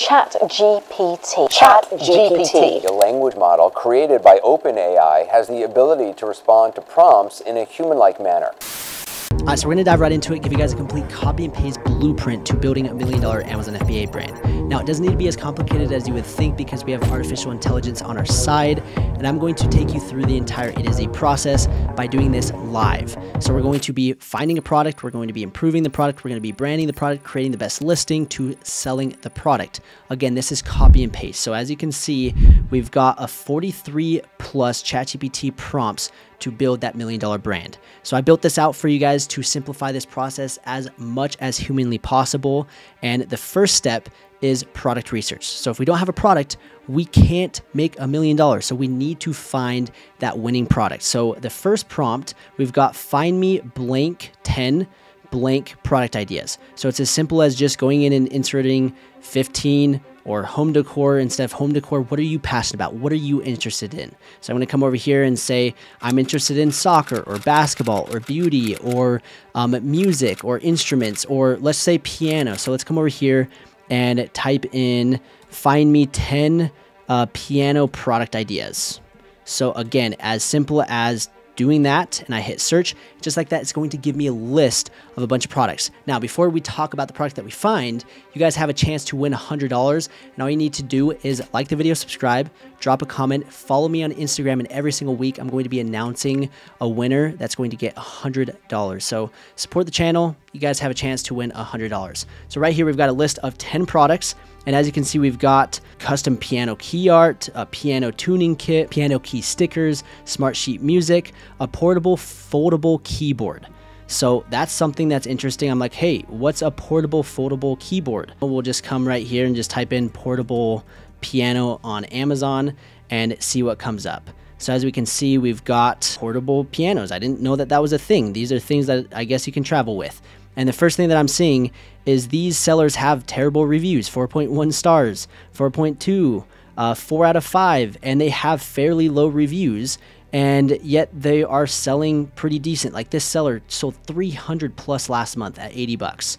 ChatGPT, a language model created by OpenAI, has the ability to respond to prompts in a human-like manner. So we're going to dive right into it, give you guys a complete copy and paste blueprint to building a $1 million Amazon FBA brand. Now, it doesn't need to be as complicated as you would think because we have artificial intelligence on our side, and I'm going to take you through the entire A to Z process by doing this live. So we're going to be finding a product, we're going to be improving the product, we're going to be branding the product, creating the best listing to selling the product. Again, this is copy and paste. So as you can see, we've got a 43 plus ChatGPT prompts to build that $1 million brand. So I built this out for you guys to simplify this process as much as humanly possible. And the first step is product research. So if we don't have a product, we can't make $1 million. So we need to find that winning product. So the first prompt, we've got find me blank 10 blank product ideas. So it's as simple as just going in and inserting 15 or home decor. Instead of home decor, what are you passionate about? What are you interested in? So I'm going to come over here and say, I'm interested in soccer or basketball or beauty or music or instruments, or let's say piano. So let's come over here and type in, find me 10 piano product ideas. So again, as simple as doing that, and I hit search, just like that, it's going to give me a list of a bunch of products. Now, before we talk about the product that we find, you guys have a chance to win $100, and all you need to do is like the video, subscribe, drop a comment, follow me on Instagram, and every single week I'm going to be announcing a winner that's going to get $100. So support the channel, you guys have a chance to win $100. So right here, we've got a list of 10 products. And as you can see, we've got custom piano key art, a piano tuning kit, piano key stickers, smart sheet music, a portable foldable keyboard. So that's something that's interesting. I'm like, hey, what's a portable foldable keyboard? We'll just come right here and just type in portable piano on Amazon and see what comes up. So as we can see, we've got portable pianos. I didn't know that that was a thing. These are things that I guess you can travel with. And the first thing that I'm seeing is these sellers have terrible reviews, 4.1 stars, 4.2, 4 out of 5, and they have fairly low reviews, and yet they are selling pretty decent. Like this seller sold 300 plus last month at 80 bucks.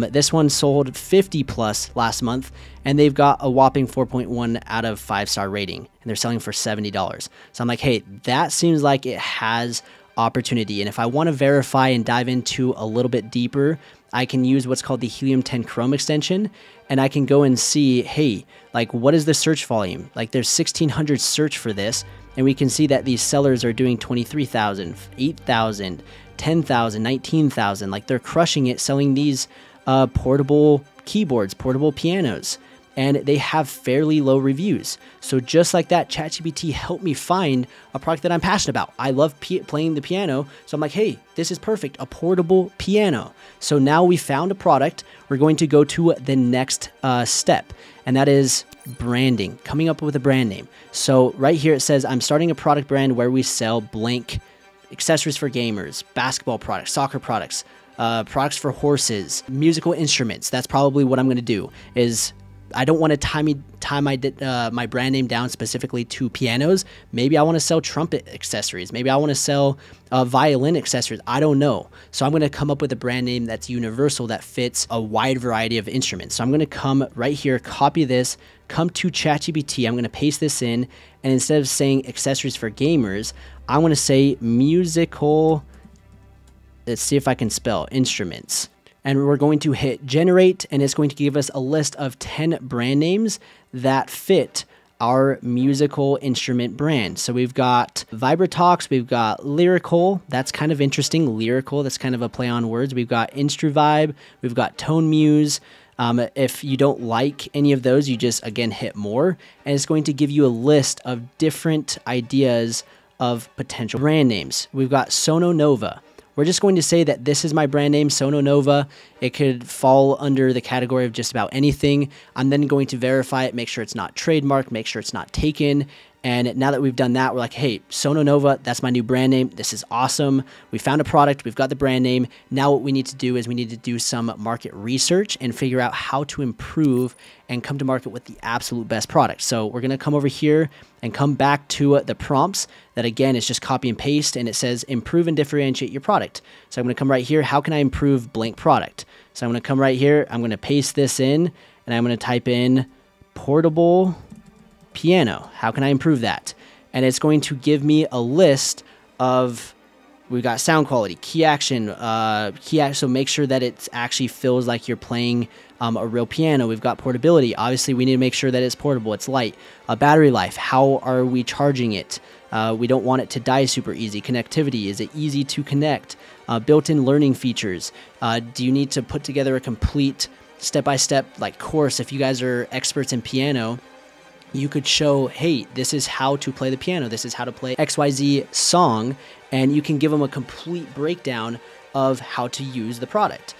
This one sold 50 plus last month, and they've got a whopping 4.1 out of 5-star rating, and they're selling for $70. So I'm like, hey, that seems like it has opportunity. And if I want to verify and dive into a little bit deeper, I can use what's called the Helium 10 Chrome extension, and I can go and see, hey, like what is the search volume? Like there's 1,600 search for this, and we can see that these sellers are doing 23,000, 8,000, 10,000, 19,000. Like they're crushing it selling these portable keyboards, portable pianos, and they have fairly low reviews. So just like that, ChatGPT helped me find a product that I'm passionate about. I love playing the piano, so I'm like, hey, this is perfect, a portable piano. So now we found a product. We're going to go to the next step, and that is branding, coming up with a brand name. So right here it says, I'm starting a product brand where we sell blank accessories for gamers, basketball products, soccer products, products for horses, musical instruments. That's probably what I'm going to do. Is I don't want to tie my brand name down specifically to pianos. Maybe I want to sell trumpet accessories. Maybe I want to sell violin accessories. I don't know. So I'm going to come up with a brand name that's universal, that fits a wide variety of instruments. So I'm going to come right here, copy this, come to ChatGPT. I'm going to paste this in, and instead of saying accessories for gamers, I want to say musical, let's see if I can spell, instruments. And we're going to hit generate, and it's going to give us a list of 10 brand names that fit our musical instrument brand. So we've got Vibratox, we've got Lyrical, that's kind of interesting, Lyrical, that's kind of a play on words. We've got InstruVibe, we've got Tone Muse. If you don't like any of those, you just, again, hit more, and it's going to give you a list of different ideas of potential brand names. We've got Sono Nova. We're just going to say that this is my brand name, Sono Nova. It could fall under the category of just about anything. I'm then going to verify it, make sure it's not trademarked, make sure it's not taken. And now that we've done that, we're like, hey, Sono Nova, that's my new brand name. This is awesome. We found a product. We've got the brand name. Now what we need to do is we need to do some market research and figure out how to improve and come to market with the absolute best product. So we're going to come over here and come back to the prompts that, again, is just copy and paste, and it says improve and differentiate your product. So I'm going to come right here. How can I improve blank product? So I'm going to come right here. I'm going to paste this in, and I'm going to type in portable piano. How can I improve that? And it's going to give me a list of, we've got sound quality, key action, so make sure that it actually feels like you're playing a real piano. We've got portability. Obviously, we need to make sure that it's portable, it's light. Battery life, how are we charging it? We don't want it to die super easy. Connectivity, is it easy to connect? Built-in learning features. Do you need to put together a complete step-by-step like course? If you guys are experts in piano, you could show, hey, this is how to play the piano. This is how to play XYZ song. And you can give them a complete breakdown of how to use the product.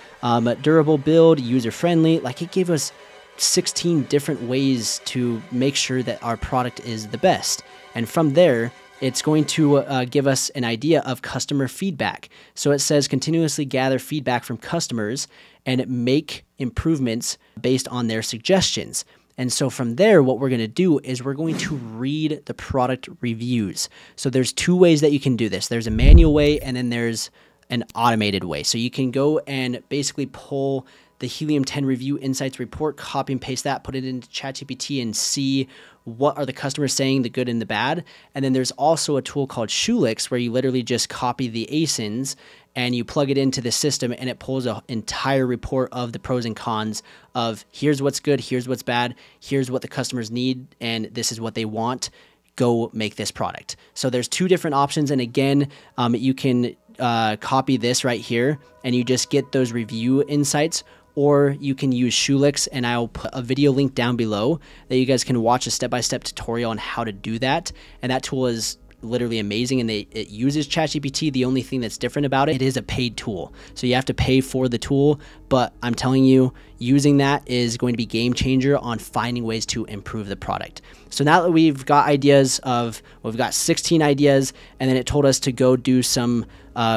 Durable build, user-friendly. Like, it gave us 16 different ways to make sure that our product is the best. And from there, it's going to give us an idea of customer feedback. So it says continuously gather feedback from customers and make improvements based on their suggestions. And so from there, what we're going to do is we're going to read the product reviews. So there's two ways that you can do this. There's a manual way, and then there's an automated way. So you can go and basically pull the Helium 10 Review Insights report, copy and paste that, put it into ChatGPT and see what are the customers saying, the good and the bad. And then there's also a tool called Shoelix where you literally just copy the ASINs and you plug it into the system and it pulls an entire report of the pros and cons of here's what's good, here's what's bad, here's what the customers need, and this is what they want. Go make this product. So there's two different options. And again, you can copy this right here and you just get those review insights, or you can use Shoelix, and I'll put a video link down below that you guys can watch a step-by-step tutorial on how to do that. And that tool is literally amazing, and it uses ChatGPT. The only thing that's different about it is a paid tool. So you have to pay for the tool, but I'm telling you, using that is going to be game changer on finding ways to improve the product. So now that we've got ideas of, we've got 16 ideas, and then it told us to go do some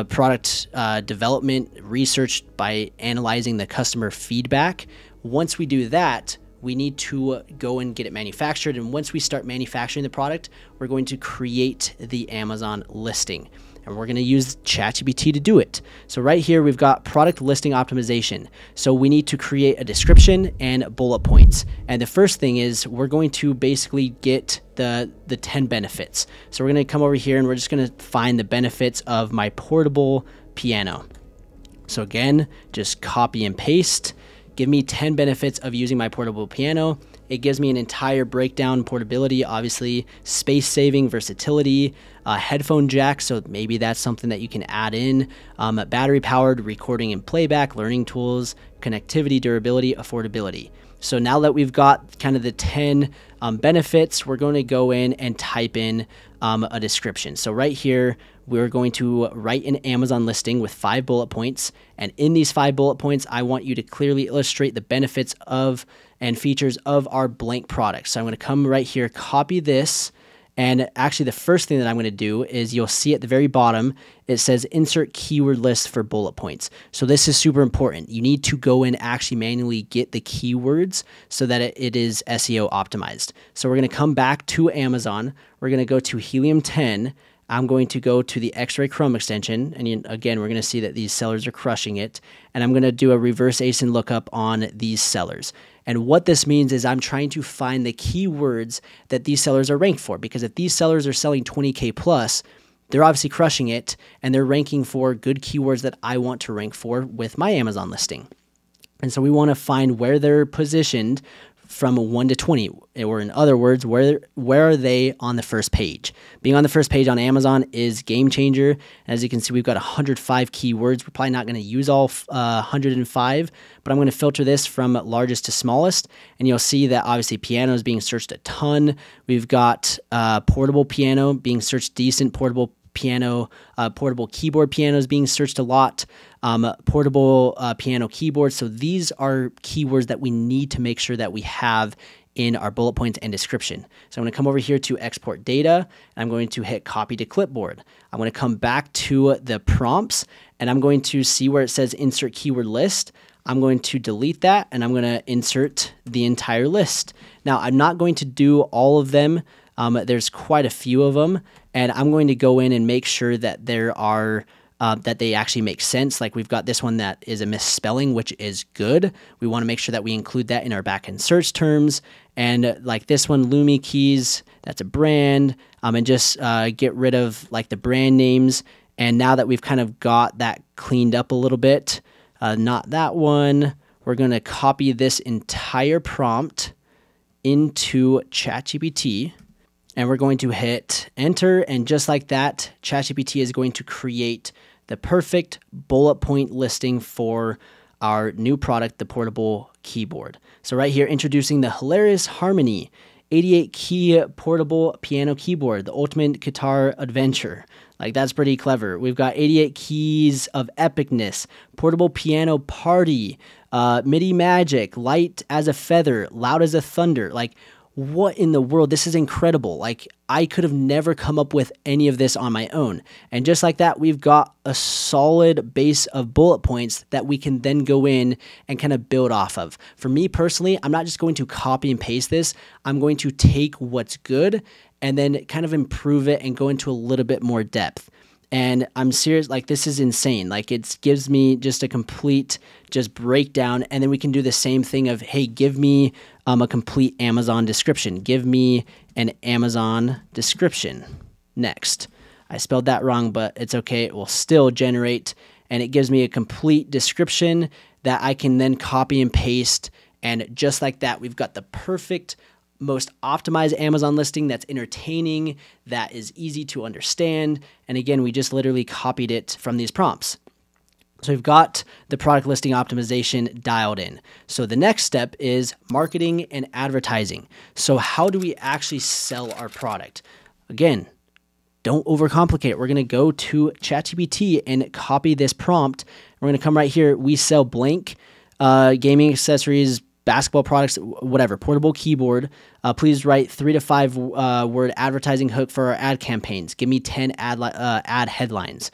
product development research by analyzing the customer feedback. Once we do that, we need to go and get it manufactured. And once we start manufacturing the product, we're going to create the Amazon listing. And we're going to use ChatGPT to do it. So right here, we've got product listing optimization. So we need to create a description and bullet points. And the first thing is we're going to basically get the 10 benefits. So we're going to come over here and we're just going to find the benefits of my portable piano. So again, just copy and paste. Give me 10 benefits of using my portable piano. It gives me an entire breakdown: portability, obviously, space saving, versatility, headphone jack, so maybe that's something that you can add in, battery powered, recording and playback, learning tools, connectivity, durability, affordability. So now that we've got kind of the 10 benefits, we're going to go in and type in a description. So right here, we're going to write an Amazon listing with 5 bullet points. And in these 5 bullet points, I want you to clearly illustrate the benefits of and features of our blank product. So I'm going to come right here, copy this. And actually, the first thing that I'm going to do is you'll see at the very bottom, it says insert keyword list for bullet points. So this is super important. You need to go and actually manually get the keywords so that it is SEO optimized. So we're going to come back to Amazon. We're going to go to Helium 10. I'm going to go to the X-Ray Chrome extension. And again, we're going to see that these sellers are crushing it. And I'm going to do a reverse ASIN lookup on these sellers. And what this means is I'm trying to find the keywords that these sellers are ranked for. Because if these sellers are selling 20K plus, they're obviously crushing it. And they're ranking for good keywords that I want to rank for with my Amazon listing. And so we want to find where they're positioned from 1 to 20, or in other words, where are they on the first page? Being on the first page on Amazon is game changer. As you can see, we've got 105 keywords. We're probably not going to use all 105, but I'm going to filter this from largest to smallest, and you'll see that obviously piano is being searched a ton. We've got portable piano being searched decent, portable piano, portable keyboard pianos being searched a lot, portable piano keyboard. So these are keywords that we need to make sure that we have in our bullet points and description. So I'm going to come over here to export data, and I'm going to hit copy to clipboard. I'm going to come back to the prompts, and I'm going to see where it says insert keyword list. I'm going to delete that, and I'm going to insert the entire list. Now, I'm not going to do all of them. There's quite a few of them, and I'm going to go in and make sure that there are that they actually make sense. Like we've got this one that is a misspelling, which is good. We want to make sure that we include that in our backend search terms. And like this one, Lumi Keys, that's a brand, and just get rid of like the brand names. And now that we've kind of got that cleaned up a little bit, not that one, we're going to copy this entire prompt into ChatGPT, and we're going to hit enter. And just like that, ChatGPT is going to create the perfect bullet point listing for our new product, the portable keyboard. So right here, introducing the hilarious Harmony 88 key portable piano keyboard, the ultimate guitar adventure. Like that's pretty clever. We've got 88 keys of epicness, portable piano party, MIDI magic, light as a feather, loud as a thunder. Like what in the world? This is incredible. Like I could have never come up with any of this on my own. And just like that, we've got a solid base of bullet points that we can then go in and kind of build off of. For me personally, I'm not just going to copy and paste this. I'm going to take what's good and then kind of improve it and go into a little bit more depth. And I'm serious, like this is insane. Like it gives me just a complete just breakdown. And then we can do the same thing of, hey, give me a complete Amazon description. Give me an Amazon description. Next. I spelled that wrong, but it's okay. It will still generate, and it gives me a complete description that I can then copy and paste. And just like that, we've got the perfect, most optimized Amazon listing that's entertaining, that is easy to understand. And again, we just literally copied it from these prompts. So we've got the product listing optimization dialed in. So the next step is marketing and advertising. So how do we actually sell our product? Again, don't overcomplicate it. We're going to go to ChatGPT and copy this prompt. We're going to come right here. We sell blank gaming accessories, basketball products, whatever, portable keyboard. Please write 3 to 5 word advertising hook for our ad campaigns. Give me 10 ad headlines.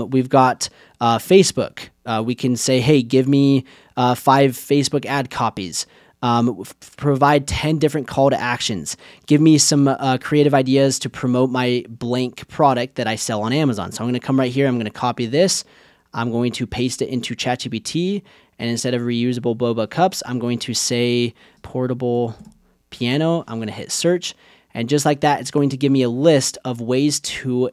We've got Facebook. We can say, hey, give me 5 Facebook ad copies. Provide 10 different call to actions. Give me some creative ideas to promote my blank product that I sell on Amazon. So I'm going to come right here. I'm going to copy this. I'm going to paste it into ChatGPT. And instead of reusable boba cups, I'm going to say portable piano. I'm going to hit search. And just like that, it's going to give me a list of ways to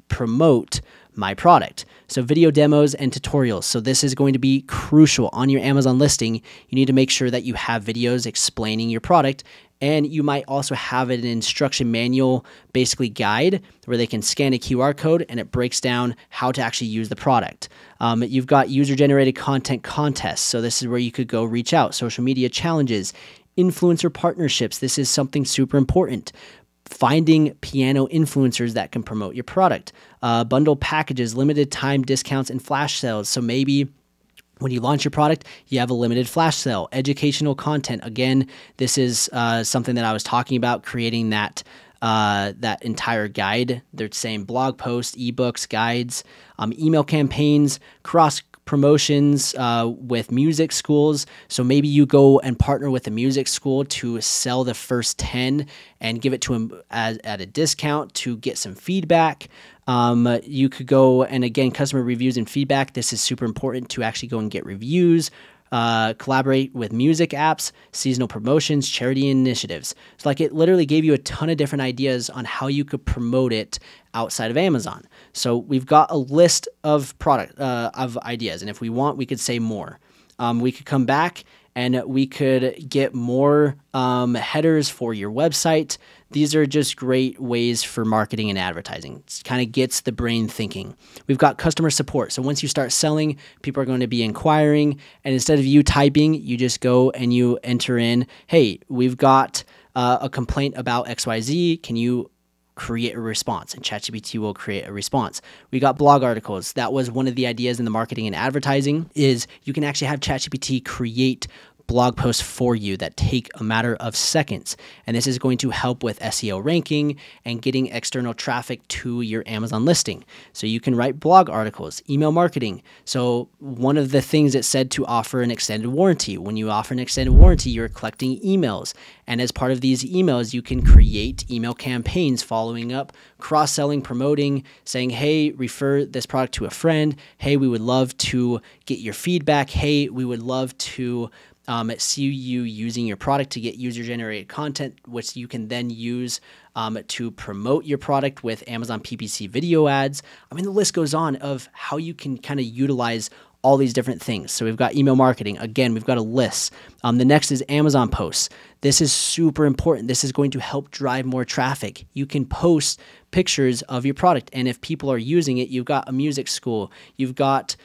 promote my product. So video demos and tutorials. So this is going to be crucial on your Amazon listing. You need to make sure that you have videos explaining your product, and you might also have an instruction manual, basically guide, where they can scan a QR code and it breaks down how to actually use the product. You've got user-generated content contests. So this is where you could go reach out, social media challenges, influencer partnerships. This is something super important. Finding piano influencers that can promote your product, bundle packages, limited time discounts, and flash sales. So maybe when you launch your product, you have a limited flash sale. Educational content. Again, this is something that I was talking about, creating that entire guide. They're saying blog posts, ebooks, guides, email campaigns, cross promotions with music schools. So maybe you go and partner with a music school to sell the first 10 and give it to them at a discount to get some feedback. You could go, and again, customer reviews and feedback. This is super important to actually go and get reviews. Collaborate with music apps, seasonal promotions, charity initiatives. So like it literally gave you a ton of different ideas on how you could promote it outside of Amazon. So we've got a list of of ideas. And if we want, we could say more. We could come back and we could get more headers for your website. These are just great ways for marketing and advertising. It kind of gets the brain thinking. We've got customer support. So once you start selling, people are going to be inquiring. And instead of you typing, you just go and you enter in, hey, we've got a complaint about XYZ. Can you create a response? And ChatGPT will create a response. We got blog articles. That was one of the ideas in the marketing and advertising, is you can actually have ChatGPT create blog posts for you that take a matter of seconds. And this is going to help with SEO ranking and getting external traffic to your Amazon listing. So you can write blog articles, email marketing. So one of the things it said to offer an extended warranty. When you offer an extended warranty, you're collecting emails. And as part of these emails, you can create email campaigns following up, cross-selling, promoting, saying, hey, refer this product to a friend. Hey, we would love to get your feedback. Hey, we would love to see you using your product to get user-generated content, which you can then use to promote your product with Amazon PPC video ads. I mean, the list goes on of how you can kind of utilize all these different things. So we've got email marketing. Again, we've got a list. The next is Amazon posts. This is super important. This is going to help drive more traffic. You can post pictures of your product. And if people are using it, you've got a music school, you've got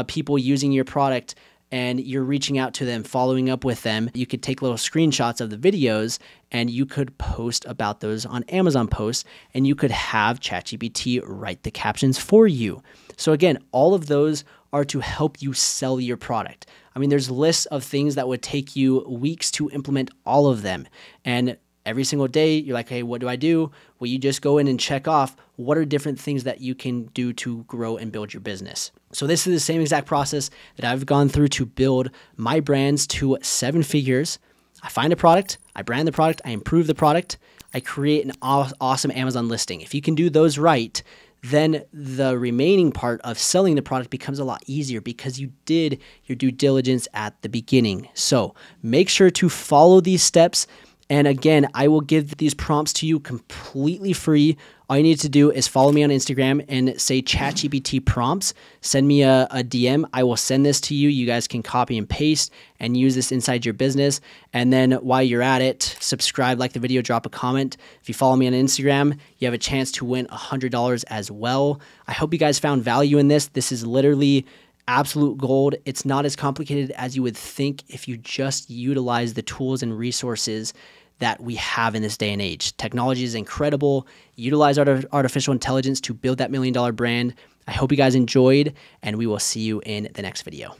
people using your product, and you're reaching out to them, following up with them. You could take little screenshots of the videos and you could post about those on Amazon posts, and you could have ChatGPT write the captions for you. So again, all of those are to help you sell your product. I mean, there's lists of things that would take you weeks to implement all of them. And every single day, you're like, hey, what do I do? Well, you just go in and check off what are different things that you can do to grow and build your business. So this is the same exact process that I've gone through to build my brands to 7 figures. I find a product, I brand the product, I improve the product, I create an awesome Amazon listing. If you can do those right, then the remaining part of selling the product becomes a lot easier because you did your due diligence at the beginning. So make sure to follow these steps. And again, I will give these prompts to you completely free. All you need to do is follow me on Instagram and say ChatGPT prompts. Send me a DM. I will send this to you. You guys can copy and paste and use this inside your business. And then while you're at it, subscribe, like the video, drop a comment. If you follow me on Instagram, you have a chance to win $100 as well. I hope you guys found value in this. This is literally absolute gold. It's not as complicated as you would think if you just utilize the tools and resources that we have in this day and age. Technology is incredible. Utilize artificial intelligence to build that $1 million brand. I hope you guys enjoyed, and we will see you in the next video.